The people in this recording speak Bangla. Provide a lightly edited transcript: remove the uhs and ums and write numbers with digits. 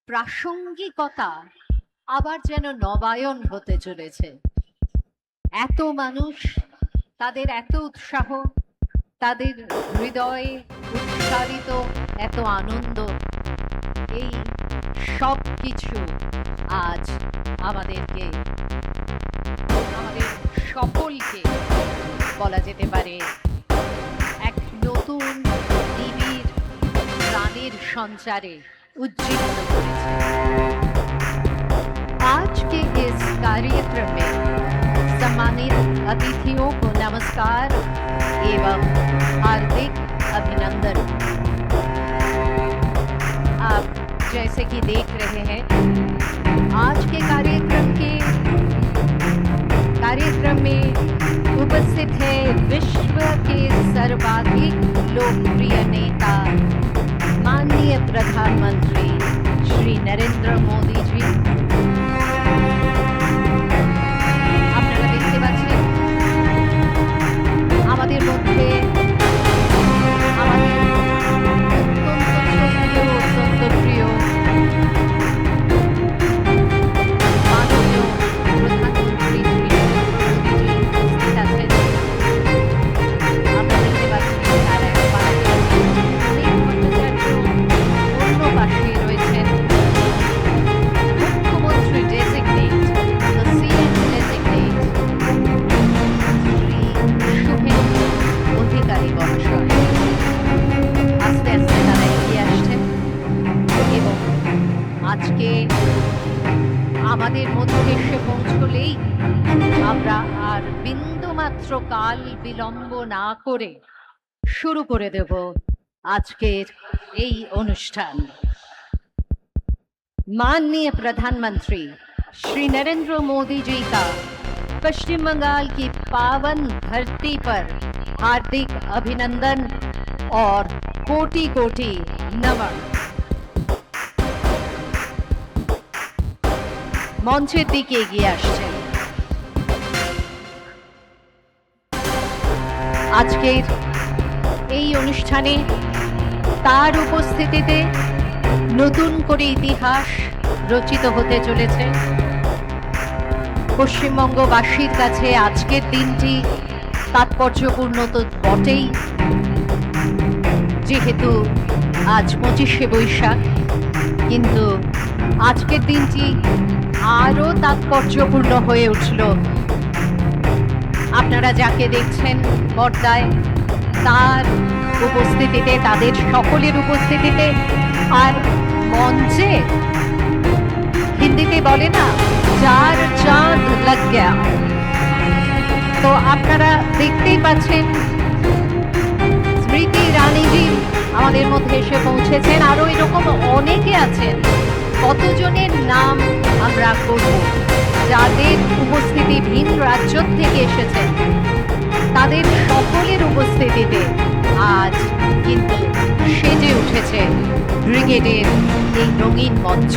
প্রাসঙ্গিকতা আবার যেন নবায়ন হতে চলেছে। এত মানুষ, তাদের এত উৎসাহ, তাদের হৃদয়ে উচ্চারিত এত আনন্দ, এই সব কিছু আজ আমাদেরকে, আমাদের সকলকে বলা যেতে পারে এক নতুন নিবিড় প্রাণের সঞ্চারে उज्जीवित करेছে। आज के इस कार्यक्रम में सम्मानित अतिथियों को नमस्कार एवं हार्दिक अभिनंदन। आप जैसे कि देख रहे हैं, आज के कार्यक्रम में उपस्थित है विश्व के सर्वाधिक लोकप्रिय नेता माननीय प्रधानमंत्री श्री नरेंद्र मोदी जी। আপনারা দেখতে পাচ্ছেন আমাদের মধ্যে আমাদের অত্যন্ত প্রিয় মাননীয় প্রধানমন্ত্রী শ্রী নরেন্দ্র মোদী জি উপস্থিত আছেন। আপনারা দেখতে পাচ্ছেন তার এক পাশে অন্য পাশে রয়েছেন মুখ্যমন্ত্রী designate, the CM designate Shri Suvendu Adhikari মহাশয়। আস্তে আস্তে তারা এগিয়ে আসছেন এবং আজকে আমাদের মধ্যে এসে পৌঁছলেই আমরা আর বিন্দুমাত্র কাল বিলম্ব না করে শুরু করে দেব আজকের এই অনুষ্ঠান। माननीय प्रधानमंत्री श्री नरेंद्र मोदी जी का पश्चिम बंगाल की पावन धरती पर हार्दिक अभिनंदन और कोटि कोटि नमन। মঞ্চের দিকে এগিয়ে আসছেন আজকের এই অনুষ্ঠানে তার উপস্থিতিতে নতুন করে ইতিহাস রচিত হতে চলেছে। পশ্চিমবঙ্গবাসীর কাছে আজকের দিনটি তাৎপর্যপূর্ণ তো বটেই, যেহেতু আজ 25শে বৈশাখ, কিন্তু আজকের দিনটি আরো তাৎপর্যপূর্ণ হয়ে উঠল আপনারা যাকে দেখছেন পর্দায় তার উপস্থিতিতে, তাদের সকলের উপস্থিতিতে। আর মঞ্চে হিন্দিতে বলে না চার চাঁদ লাগ গয়া, তো আপনারা দেখতেই পাচ্ছেন স্মৃতি ইরানিজি আমাদের মধ্যে এসে পৌঁছেছেন। আরো এরকম অনেকে আছেন, কতজনের নাম আমরা করব, যাদের উপস্থিতি ভিন রাজ্য থেকে এসেছেন, তাদের সকলের উপস্থিতিতে আজ কিন্তু সেজে উঠেছে ব্রিগেডের এই রঙিন মঞ্চ।